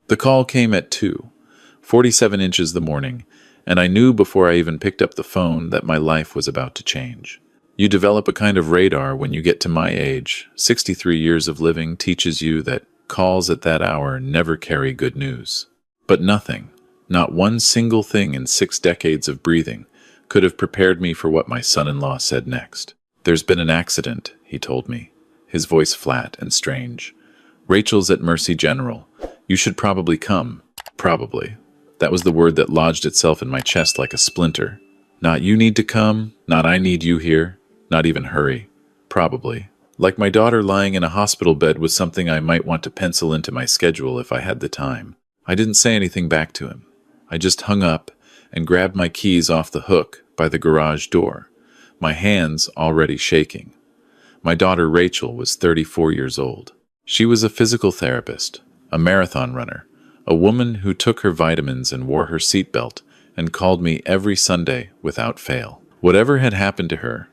The call came at 2:47 inches the morning, and I knew before I even picked up the phone that my life was about to change. You develop a kind of radar when you get to my age. 63 years of living teaches you that calls at that hour never carry good news. But nothing, not one single thing in 6 decades of breathing, could have prepared me for what my son-in-law said next. "There's been an accident," he told me, his voice flat and strange. "Rachel's at Mercy General. You should probably come." Probably. That was the word that lodged itself in my chest like a splinter. Not you need to come, not I need you here, not even hurry. Probably. Like my daughter lying in a hospital bed was something I might want to pencil into my schedule if I had the time. I didn't say anything back to him. I just hung up and grabbed my keys off the hook by the garage door, my hands already shaking. My daughter Rachel was 34 years old. She was a physical therapist, a marathon runner, a woman who took her vitamins and wore her seatbelt and called me every Sunday without fail. Whatever had happened to her,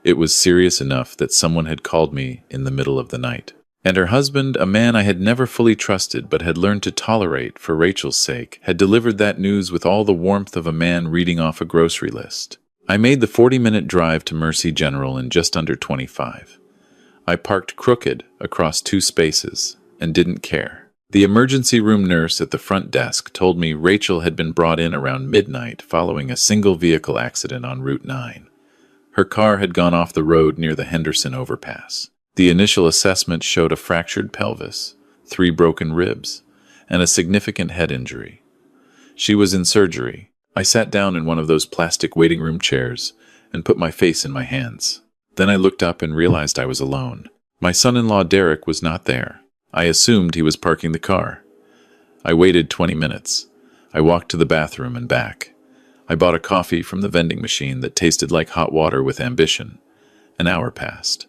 it was serious enough that someone had called me in the middle of the night. And her husband, a man I had never fully trusted but had learned to tolerate for Rachel's sake, had delivered that news with all the warmth of a man reading off a grocery list. I made the 40-minute drive to Mercy General in just under 25. I parked crooked across 2 spaces and didn't care. The emergency room nurse at the front desk told me Rachel had been brought in around midnight following a single vehicle accident on Route 9. Her car had gone off the road near the Henderson overpass. The initial assessment showed a fractured pelvis, 3 broken ribs, and a significant head injury. She was in surgery. I sat down in one of those plastic waiting room chairs and put my face in my hands. Then I looked up and realized I was alone. My son-in-law Derek was not there. I assumed he was parking the car. I waited 20 minutes. I walked to the bathroom and back. I bought a coffee from the vending machine that tasted like hot water with ambition. An hour passed.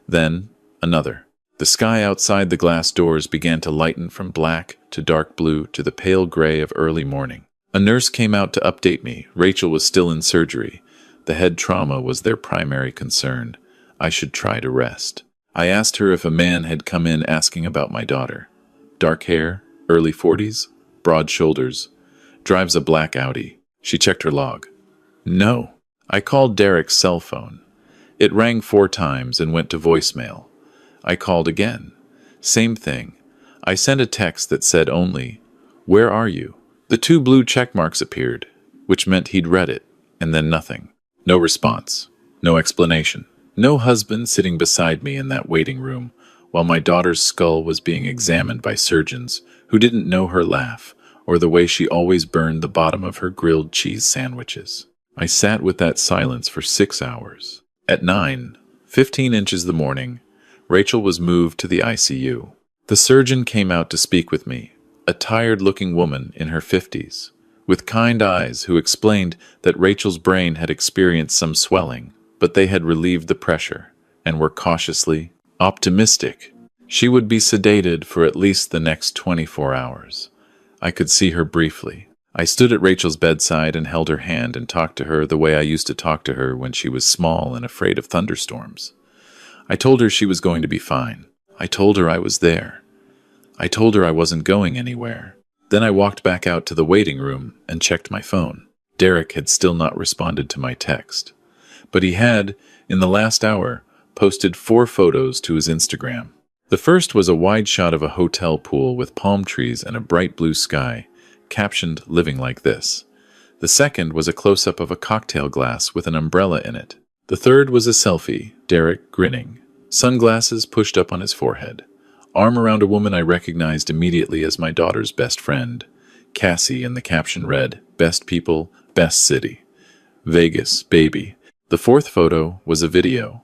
Then, another. The sky outside the glass doors began to lighten from black to dark blue to the pale gray of early morning. A nurse came out to update me. Rachel was still in surgery. The head trauma was their primary concern. I should try to rest. I asked her if a man had come in asking about my daughter. Dark hair, early 40s, broad shoulders, drives a black Audi. She checked her log. No. I called Derek's cell phone. It rang 4 times and went to voicemail. I called again. Same thing. I sent a text that said only, "Where are you?" The 2 blue check marks appeared, which meant he'd read it, and then nothing. No response. No explanation. No husband sitting beside me in that waiting room while my daughter's skull was being examined by surgeons who didn't know her laugh or the way she always burned the bottom of her grilled cheese sandwiches. I sat with that silence for 6 hours. At 9:15 inches the morning, Rachel was moved to the ICU. The surgeon came out to speak with me, a tired-looking woman in her 50s, with kind eyes who explained that Rachel's brain had experienced some swelling, but they had relieved the pressure and were cautiously optimistic. She would be sedated for at least the next 24 hours. I could see her briefly. I stood at Rachel's bedside and held her hand and talked to her the way I used to talk to her when she was small and afraid of thunderstorms. I told her she was going to be fine. I told her I was there. I told her I wasn't going anywhere. Then I walked back out to the waiting room and checked my phone. Derek had still not responded to my text. But he had, in the last hour, posted 4 photos to his Instagram. The first was a wide shot of a hotel pool with palm trees and a bright blue sky, captioned "Living Like This." The second was a close-up of a cocktail glass with an umbrella in it. The third was a selfie, Derek grinning, sunglasses pushed up on his forehead, arm around a woman I recognized immediately as my daughter's best friend, Cassie, and the caption read, "Best people, best city. Vegas, baby." The fourth photo was a video.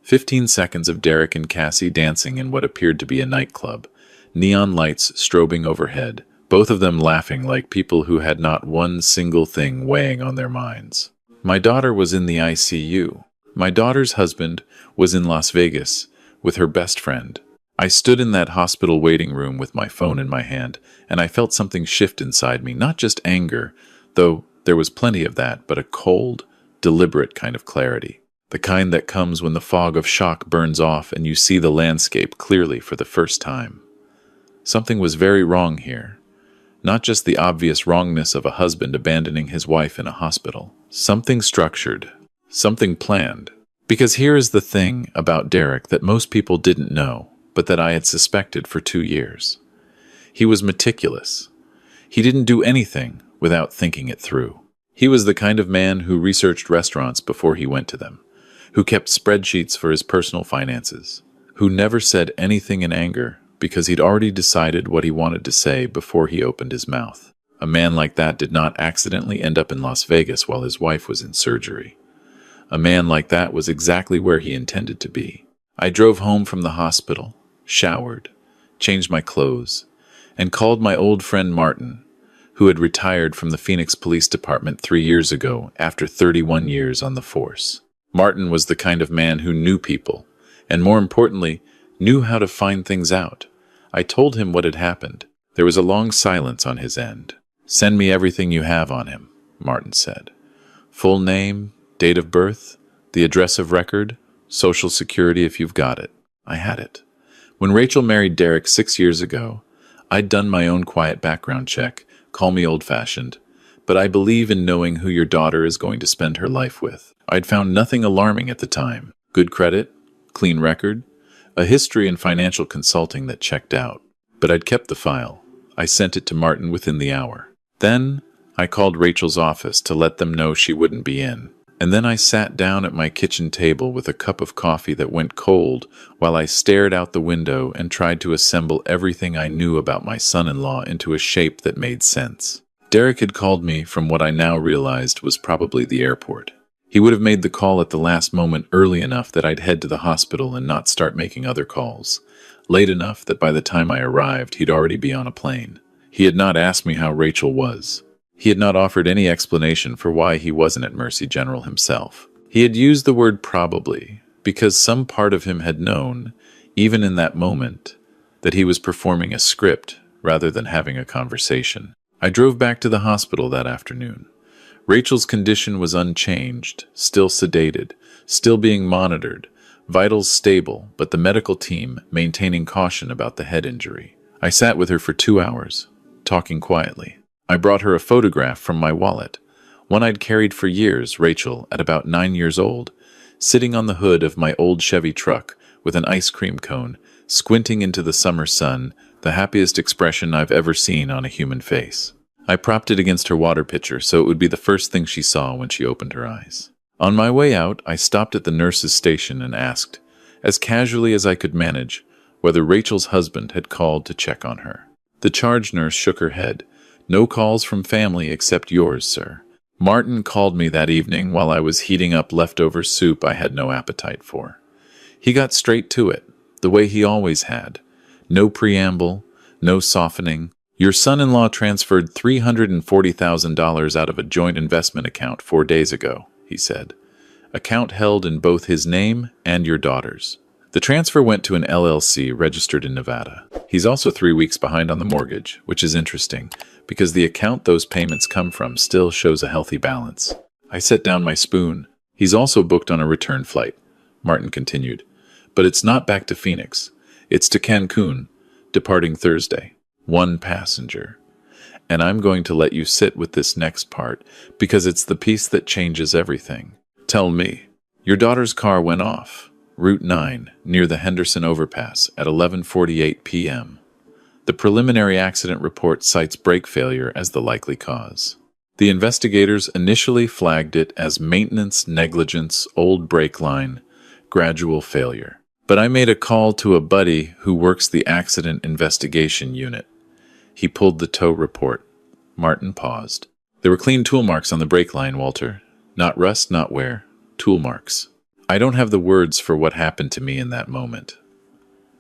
15 seconds of Derek and Cassie dancing in what appeared to be a nightclub, neon lights strobing overhead, both of them laughing like people who had not one single thing weighing on their minds. My daughter was in the ICU. My daughter's husband was in Las Vegas with her best friend. I stood in that hospital waiting room with my phone in my hand, and I felt something shift inside me, not just anger, though there was plenty of that, but a cold, deliberate kind of clarity. The kind that comes when the fog of shock burns off and you see the landscape clearly for the first time. Something was very wrong here. Not just the obvious wrongness of a husband abandoning his wife in a hospital. Something structured. Something planned. Because here is the thing about Derek that most people didn't know, but that I had suspected for 2 years. He was meticulous. He didn't do anything without thinking it through. He was the kind of man who researched restaurants before he went to them, who kept spreadsheets for his personal finances, who never said anything in anger because he'd already decided what he wanted to say before he opened his mouth. A man like that did not accidentally end up in Las Vegas while his wife was in surgery. A man like that was exactly where he intended to be. I drove home from the hospital, showered, changed my clothes, and called my old friend Martin, who had retired from the Phoenix Police Department 3 years ago after 31 years on the force. Martin was the kind of man who knew people, and more importantly, knew how to find things out. I told him what had happened. There was a long silence on his end. "Send me everything you have on him," Martin said. "Full name, date of birth, the address of record, social security if you've got it." I had it. When Rachel married Derek 6 years ago, I'd done my own quiet background check. Call me old-fashioned, but I believe in knowing who your daughter is going to spend her life with. I'd found nothing alarming at the time. Good credit, clean record, a history in financial consulting that checked out. But I'd kept the file. I sent it to Martin within the hour. Then I called Rachel's office to let them know she wouldn't be in. And then I sat down at my kitchen table with a cup of coffee that went cold while I stared out the window and tried to assemble everything I knew about my son-in-law into a shape that made sense. Derek had called me from what I now realized was probably the airport. He would have made the call at the last moment early enough that I'd head to the hospital and not start making other calls. Late enough that by the time I arrived, he'd already be on a plane. He had not asked me how Rachel was. He had not offered any explanation for why he wasn't at Mercy General himself. He had used the word probably because some part of him had known, even in that moment, that he was performing a script rather than having a conversation. I drove back to the hospital that afternoon. Rachel's condition was unchanged, still sedated, still being monitored, vitals stable, but the medical team maintaining caution about the head injury. I sat with her for 2 hours, talking quietly. I brought her a photograph from my wallet, one I'd carried for years, Rachel, at about 9 years old, sitting on the hood of my old Chevy truck with an ice cream cone, squinting into the summer sun, the happiest expression I've ever seen on a human face. I propped it against her water pitcher so it would be the first thing she saw when she opened her eyes. On my way out, I stopped at the nurse's station and asked, as casually as I could manage, whether Rachel's husband had called to check on her. The charge nurse shook her head. "No calls from family except yours, sir. Martin called me that evening while I was heating up leftover soup I had no appetite for. He got straight to it, the way he always had. No preamble, no softening. Your son-in-law transferred $340,000 out of a joint investment account 4 days ago," he said. "Account held in both his name and your daughter's. The transfer went to an LLC registered in Nevada. He's also 3 weeks behind on the mortgage, which is interesting, because the account those payments come from still shows a healthy balance." I set down my spoon. "He's also booked on a return flight," Martin continued. "But it's not back to Phoenix. It's to Cancun, departing Thursday. 1 passenger. And I'm going to let you sit with this next part, because it's the piece that changes everything. Tell me, your daughter's car went off, Route 9, near the Henderson Overpass at 11:48 p.m. The preliminary accident report cites brake failure as the likely cause. The investigators initially flagged it as maintenance negligence, old brake line, gradual failure. But I made a call to a buddy who works the accident investigation unit. He pulled the tow report. Martin paused. "There were clean tool marks on the brake line, Walter. Not rust, not wear. Tool marks." I don't have the words for what happened to me in that moment.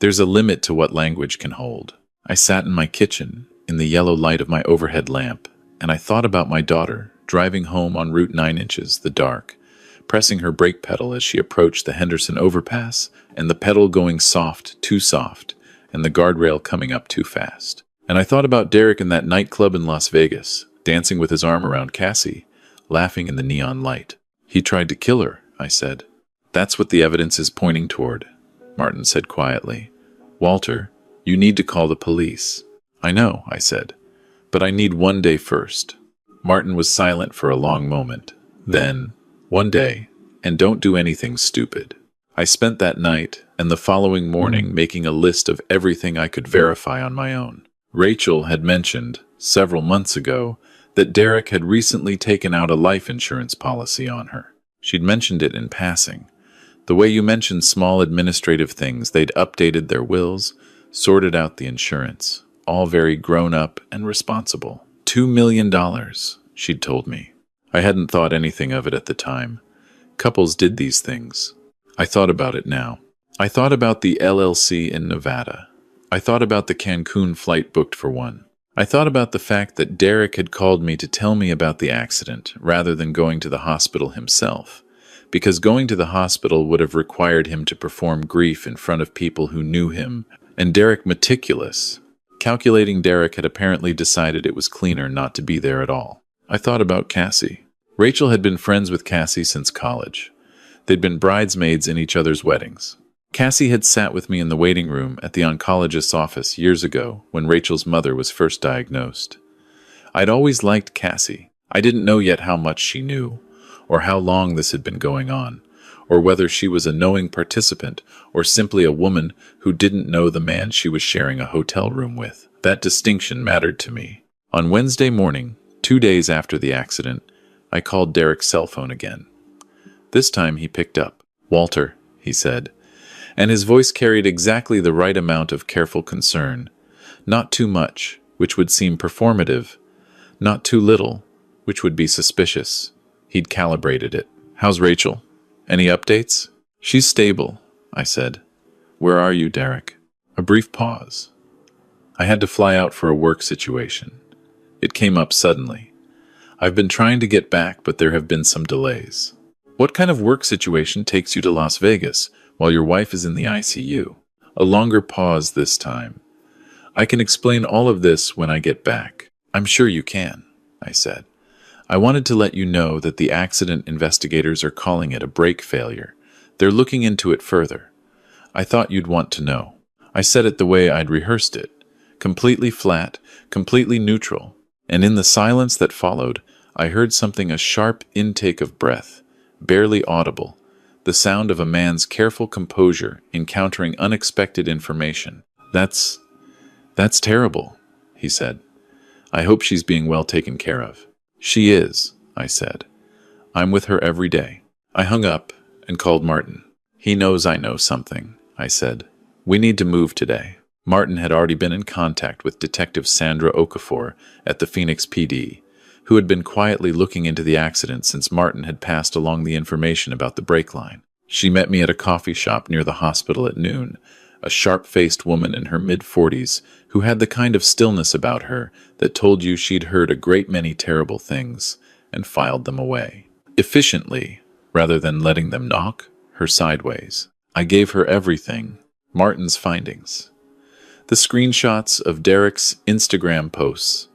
There's a limit to what language can hold. I sat in my kitchen, in the yellow light of my overhead lamp, and I thought about my daughter, driving home on Route 9 inches, the dark, pressing her brake pedal as she approached the Henderson Overpass, and the pedal going soft, too soft, and the guardrail coming up too fast. And I thought about Derek in that nightclub in Las Vegas, dancing with his arm around Cassie, laughing in the neon light. "He tried to kill her," I said. "That's what the evidence is pointing toward," Martin said quietly. "Walter, you need to call the police." "I know," I said. But I need one day first. Martin was silent for a long moment. Then, one day, and don't do anything stupid. I spent that night and the following morning making a list of everything I could verify on my own. Rachel had mentioned, several months ago, that Derek had recently taken out a life insurance policy on her. She'd mentioned it in passing. The way you mentioned small administrative things, they'd updated their wills, sorted out the insurance, all very grown-up and responsible. $2 million, she'd told me. I hadn't thought anything of it at the time. Couples did these things. I thought about it now. I thought about the LLC in Nevada. I thought about the Cancun flight booked for one. I thought about the fact that Derek had called me to tell me about the accident rather than going to the hospital himself, because going to the hospital would have required him to perform grief in front of people who knew him, and Derek meticulous. Calculating Derek had apparently decided it was cleaner not to be there at all. I thought about Cassie. Rachel had been friends with Cassie since college. They'd been bridesmaids in each other's weddings. Cassie had sat with me in the waiting room at the oncologist's office years ago when Rachel's mother was first diagnosed. I'd always liked Cassie. I didn't know yet how much she knew, or how long this had been going on, or whether she was a knowing participant or simply a woman who didn't know the man she was sharing a hotel room with. That distinction mattered to me. On Wednesday morning, 2 days after the accident, I called Derek's cell phone again. This time he picked up. "Walter," he said, and his voice carried exactly the right amount of careful concern. Not too much, which would seem performative. Not too little, which would be suspicious. He'd calibrated it. "How's Rachel? Any updates?" "She's stable," I said. "Where are you, Derek?" A brief pause. I had to fly out for a work situation. It came up suddenly. I've been trying to get back, but there have been some delays. What kind of work situation takes you to Las Vegas while your wife is in the ICU? A longer pause this time. "I can explain all of this when I get back." "I'm sure you can," I said. "I wanted to let you know that the accident investigators are calling it a brake failure. They're looking into it further. I thought you'd want to know." I said it the way I'd rehearsed it, completely flat, completely neutral, and in the silence that followed, I heard something, a sharp intake of breath, barely audible, the sound of a man's careful composure encountering unexpected information. That's terrible," he said. "I hope she's being well taken care of." "She is," I said. "I'm with her every day." I hung up and called Martin. "He knows I know something," I said. "We need to move today." Martin had already been in contact with Detective Sandra Okafor at the Phoenix PD, who had been quietly looking into the accident since Martin had passed along the information about the brake line. She met me at a coffee shop near the hospital at noon, a sharp-faced woman in her mid-40s who had the kind of stillness about her that told you she'd heard a great many terrible things and filed them away. Efficiently, rather than letting them knock her sideways. I gave her everything, Martin's findings. The screenshots of Derek's Instagram posts,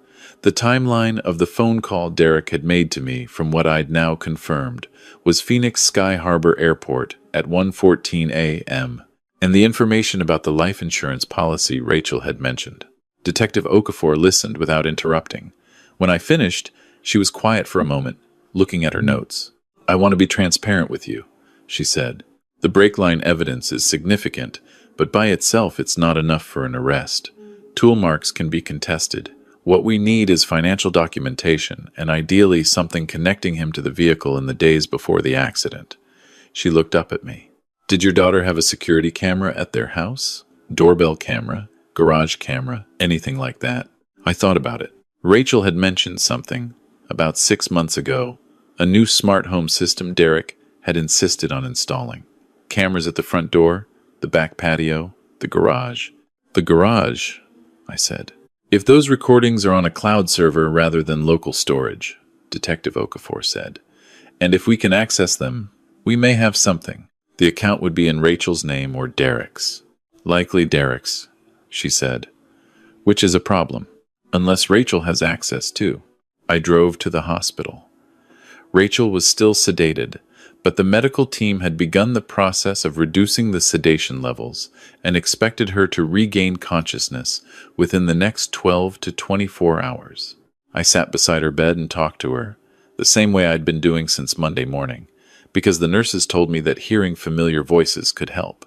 the timeline of the phone call Derek had made to me from what I'd now confirmed was Phoenix Sky Harbor Airport at 1:14 a.m., and the information about the life insurance policy Rachel had mentioned. Detective Okafor listened without interrupting. When I finished, she was quiet for a moment, looking at her notes. "I want to be transparent with you," she said. "The brake line evidence is significant, but by itself it's not enough for an arrest. Tool marks can be contested. What we need is financial documentation, and ideally something connecting him to the vehicle in the days before the accident." She looked up at me. "Did your daughter have a security camera at their house? Doorbell camera? Garage camera? Anything like that?" I thought about it. Rachel had mentioned something, about 6 months ago, a new smart home system Derek had insisted on installing. Cameras at the front door, the back patio, the garage. "The garage," I said. "If those recordings are on a cloud server rather than local storage," Detective Okafor said, "and if we can access them, we may have something. The account would be in Rachel's name or Derek's." "Likely Derek's," she said, "which is a problem, unless Rachel has access too." I drove to the hospital. Rachel was still sedated, But the medical team had begun the process of reducing the sedation levels and expected her to regain consciousness within the next 12 to 24 hours. I sat beside her bed and talked to her, the same way I'd been doing since Monday morning, because the nurses told me that hearing familiar voices could help.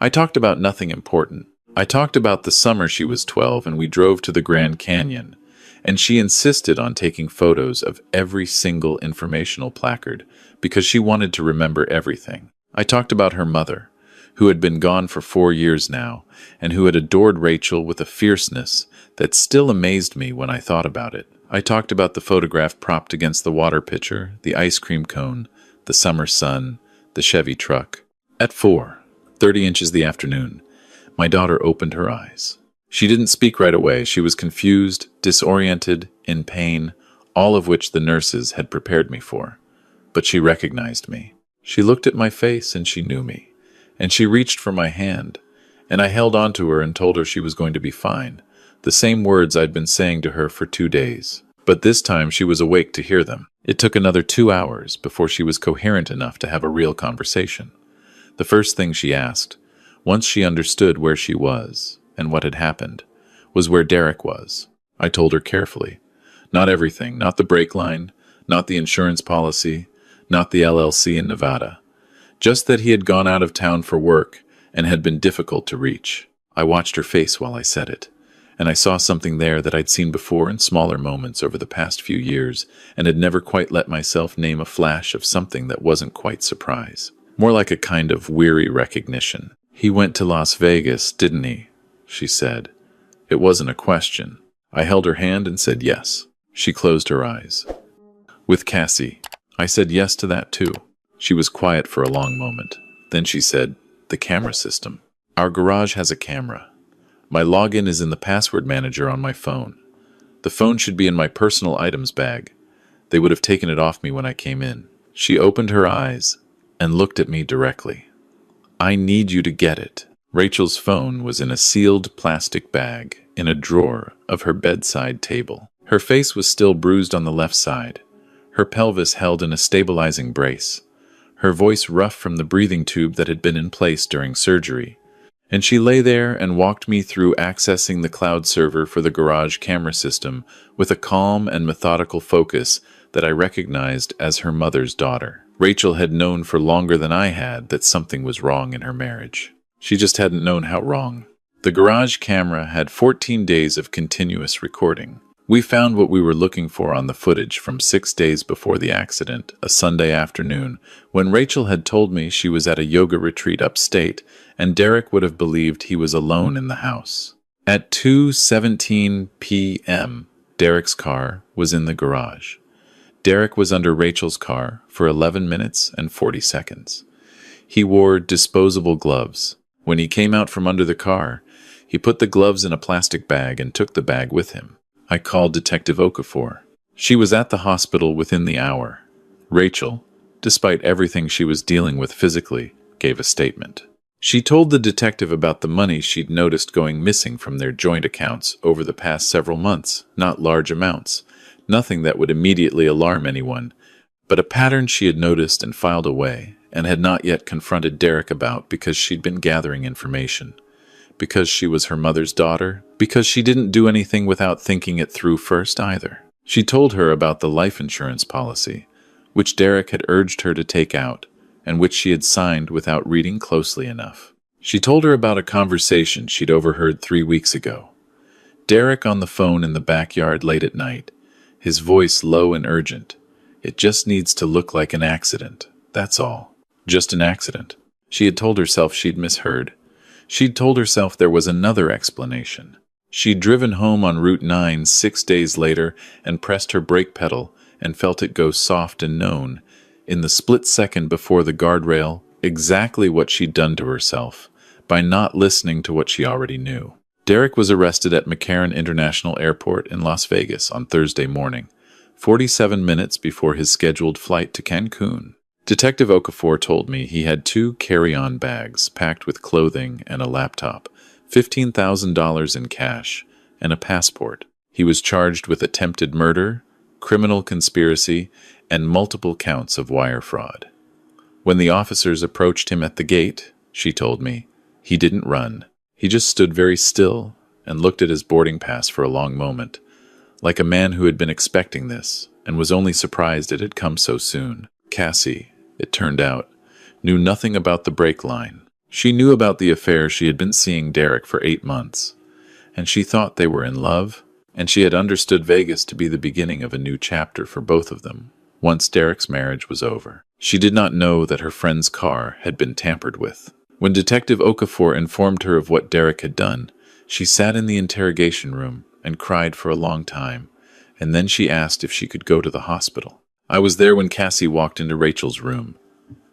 I talked about nothing important. I talked about the summer she was 12 and we drove to the Grand Canyon, and she insisted on taking photos of every single informational placard because she wanted to remember everything. I talked about her mother, who had been gone for 4 years now, and who had adored Rachel with a fierceness that still amazed me when I thought about it. I talked about the photograph propped against the water pitcher, the ice cream cone, the summer sun, the Chevy truck. At 4:30 inches the afternoon, my daughter opened her eyes. She didn't speak right away. She was confused, disoriented, in pain, all of which the nurses had prepared me for. But she recognized me. She looked at my face and she knew me. And she reached for my hand, and I held on to her and told her she was going to be fine. The same words I'd been saying to her for 2 days. But this time she was awake to hear them. It took another 2 hours before she was coherent enough to have a real conversation. The first thing she asked, once she understood where she was and what had happened, was where Derek was. I told her carefully. Not everything, not the brake line, not the insurance policy, not the LLC in Nevada. Just that he had gone out of town for work and had been difficult to reach. I watched her face while I said it, and I saw something there that I'd seen before in smaller moments over the past few years and had never quite let myself name a flash of something that wasn't quite surprise. More like a kind of weary recognition. "He went to Las Vegas, didn't he?" she said. It wasn't a question. I held her hand and said yes. She closed her eyes. "With Cassie." I said yes to that too. She was quiet for a long moment. Then she said, "The camera system. Our garage has a camera. My login is in the password manager on my phone. The phone should be in my personal items bag. They would have taken it off me when I came in." She opened her eyes and looked at me directly. "I need you to get it." Rachel's phone was in a sealed plastic bag in a drawer of her bedside table. Her face was still bruised on the left side, her pelvis held in a stabilizing brace, her voice rough from the breathing tube that had been in place during surgery. And she lay there and walked me through accessing the cloud server for the garage camera system with a calm and methodical focus that I recognized as her mother's daughter. Rachel had known for longer than I had that something was wrong in her marriage. She just hadn't known how wrong. The garage camera had 14 days of continuous recording. We found what we were looking for on the footage from 6 days before the accident, a Sunday afternoon, when Rachel had told me she was at a yoga retreat upstate, and Derek would have believed he was alone in the house. At 2:17 p.m., Derek's car was in the garage. Derek was under Rachel's car for 11 minutes and 40 seconds. He wore disposable gloves. When he came out from under the car, he put the gloves in a plastic bag and took the bag with him. I called Detective Okafor. She was at the hospital within the hour. Rachel, despite everything she was dealing with physically, gave a statement. She told the detective about the money she'd noticed going missing from their joint accounts over the past several months, not large amounts, nothing that would immediately alarm anyone, but a pattern she had noticed and filed away, and had not yet confronted Derek about because she'd been gathering information. Because she was her mother's daughter, because she didn't do anything without thinking it through first either. She told her about the life insurance policy, which Derek had urged her to take out, and which she had signed without reading closely enough. She told her about a conversation she'd overheard 3 weeks ago. Derek on the phone in the backyard late at night, his voice low and urgent. "It just needs to look like an accident, that's all. Just an accident." She had told herself she'd misheard. She'd told herself there was another explanation. She'd driven home on Route 9 6 days later and pressed her brake pedal and felt it go soft and known, in the split second before the guardrail, exactly what she'd done to herself, by not listening to what she already knew. Derek was arrested at McCarran International Airport in Las Vegas on Thursday morning, 47 minutes before his scheduled flight to Cancun. Detective Okafor told me he had 2 carry-on bags packed with clothing and a laptop, $15,000 in cash, and a passport. He was charged with attempted murder, criminal conspiracy, and multiple counts of wire fraud. When the officers approached him at the gate, she told me, he didn't run. He just stood very still and looked at his boarding pass for a long moment, like a man who had been expecting this and was only surprised it had come so soon. Cassie, it turned out, knew nothing about the break line. She knew about the affair she had been seeing Derek for 8 months, and she thought they were in love, and she had understood Vegas to be the beginning of a new chapter for both of them, once Derek's marriage was over. She did not know that her friend's car had been tampered with. When Detective Okafor informed her of what Derek had done, she sat in the interrogation room and cried for a long time, and then she asked if she could go to the hospital. I was there when Cassie walked into Rachel's room.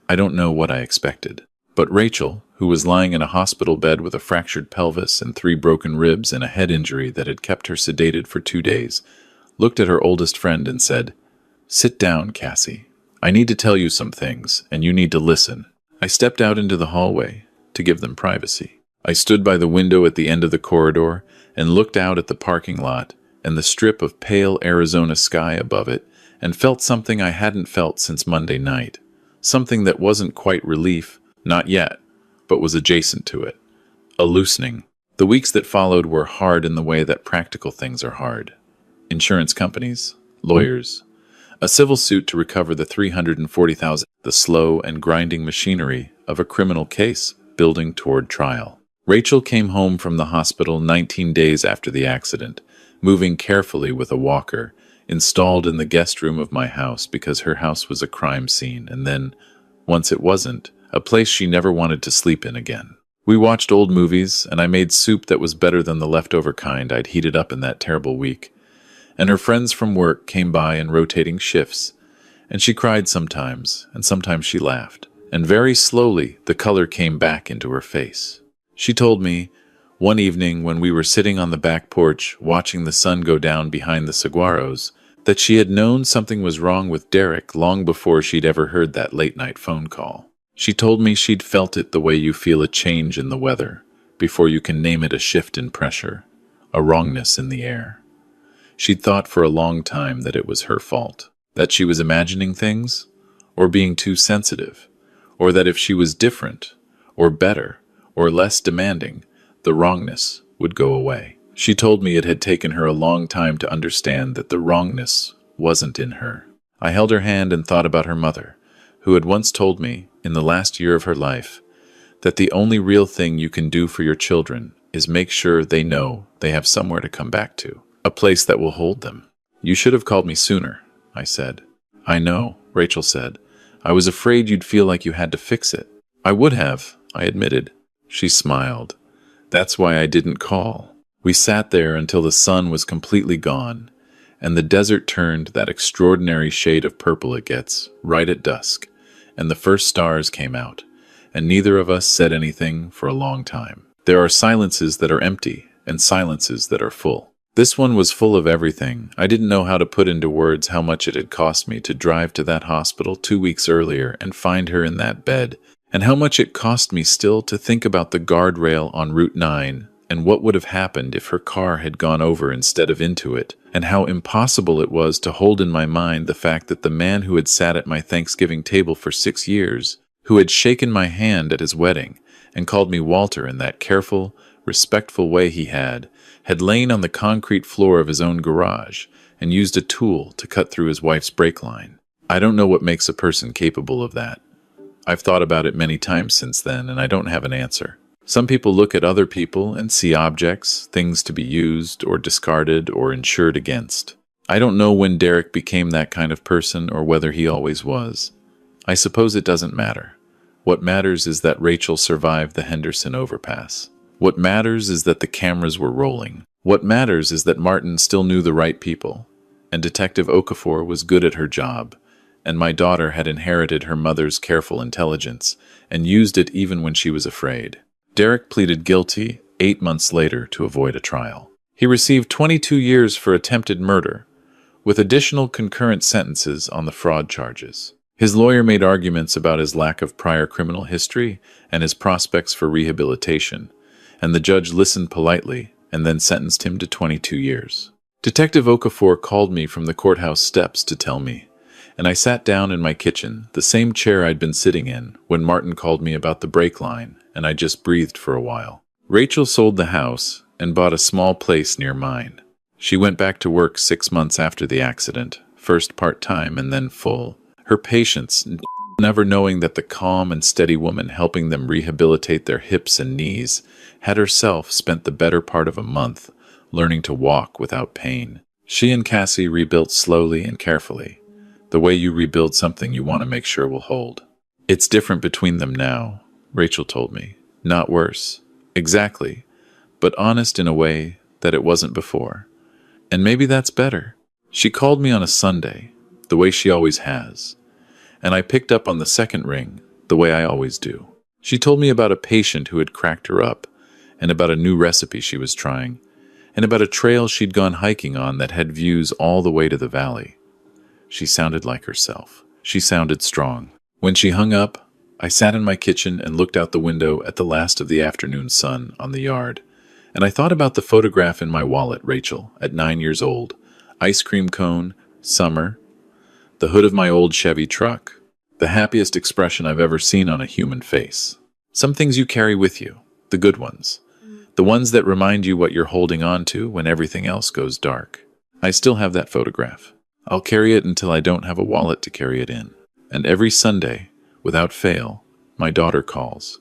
I don't know what I expected. But Rachel, who was lying in a hospital bed with a fractured pelvis and 3 broken ribs and a head injury that had kept her sedated for 2 days, looked at her oldest friend and said, "Sit down, Cassie. I need to tell you some things, and you need to listen." I stepped out into the hallway to give them privacy. I stood by the window at the end of the corridor and looked out at the parking lot and the strip of pale Arizona sky above it and felt something I hadn't felt since Monday night. Something that wasn't quite relief, not yet, but was adjacent to it. A loosening. The weeks that followed were hard in the way that practical things are hard. Insurance companies, lawyers, a civil suit to recover the $340,000, the slow and grinding machinery of a criminal case building toward trial. Rachel came home from the hospital 19 days after the accident, moving carefully with a walker, installed in the guest room of my house because her house was a crime scene, and then, once it wasn't, a place she never wanted to sleep in again. We watched old movies, and I made soup that was better than the leftover kind I'd heated up in that terrible week. And her friends from work came by in rotating shifts, and she cried sometimes, and sometimes she laughed. And very slowly, the color came back into her face. She told me, one evening when we were sitting on the back porch watching the sun go down behind the saguaros, that she had known something was wrong with Derek long before she'd ever heard that late-night phone call. She told me she'd felt it the way you feel a change in the weather, before you can name it a shift in pressure, a wrongness in the air. She'd thought for a long time that it was her fault, that she was imagining things, or being too sensitive, or that if she was different, or better, or less demanding, the wrongness would go away. She told me it had taken her a long time to understand that the wrongness wasn't in her. I held her hand and thought about her mother, who had once told me, in the last year of her life, that the only real thing you can do for your children is make sure they know they have somewhere to come back to, a place that will hold them. "You should have called me sooner," I said. "I know," Rachel said. "I was afraid you'd feel like you had to fix it." "I would have," I admitted. She smiled. "That's why I didn't call." We sat there until the sun was completely gone, and the desert turned that extraordinary shade of purple it gets right at dusk, and the first stars came out, and neither of us said anything for a long time. There are silences that are empty, and silences that are full. This one was full of everything. I didn't know how to put into words how much it had cost me to drive to that hospital 2 weeks earlier and find her in that bed, and how much it cost me still to think about the guardrail on Route 9 and what would have happened if her car had gone over instead of into it, and how impossible it was to hold in my mind the fact that the man who had sat at my Thanksgiving table for 6 years, who had shaken my hand at his wedding and called me Walter in that careful, respectful way he had lain on the concrete floor of his own garage and used a tool to cut through his wife's brake line. I don't know what makes a person capable of that. I've thought about it many times since then, and I don't have an answer. Some people look at other people and see objects, things to be used or discarded or insured against. I don't know when Derek became that kind of person or whether he always was. I suppose it doesn't matter. What matters is that Rachel survived the Henderson overpass. What matters is that the cameras were rolling. What matters is that Martin still knew the right people, and Detective Okafor was good at her job, and my daughter had inherited her mother's careful intelligence and used it even when she was afraid. Derek pleaded guilty 8 months later to avoid a trial. He received 22 years for attempted murder, with additional concurrent sentences on the fraud charges. His lawyer made arguments about his lack of prior criminal history and his prospects for rehabilitation, and the judge listened politely and then sentenced him to 22 years. Detective Okafor called me from the courthouse steps to tell me, And I sat down in my kitchen, the same chair I'd been sitting in, when Martin called me about the brake line, and I just breathed for a while. Rachel sold the house and bought a small place near mine. She went back to work 6 months after the accident, first part-time and then full. Her patience, never knowing that the calm and steady woman helping them rehabilitate their hips and knees, had herself spent the better part of a month learning to walk without pain. She and Cassie rebuilt slowly and carefully, the way you rebuild something you want to make sure will hold. It's different between them now, Rachel told me. Not worse. Exactly. But honest in a way that it wasn't before. And maybe that's better. She called me on a Sunday, the way she always has. And I picked up on the second ring, the way I always do. She told me about a patient who had cracked her up, and about a new recipe she was trying, and about a trail she'd gone hiking on that had views all the way to the valley. She sounded like herself. She sounded strong. When she hung up, I sat in my kitchen and looked out the window at the last of the afternoon sun on the yard, and I thought about the photograph in my wallet, Rachel, at 9 years old, ice cream cone, summer, the hood of my old Chevy truck, the happiest expression I've ever seen on a human face. Some things you carry with you, the good ones, the ones that remind you what you're holding on to when everything else goes dark. I still have that photograph. I'll carry it until I don't have a wallet to carry it in. And every Sunday, without fail, my daughter calls.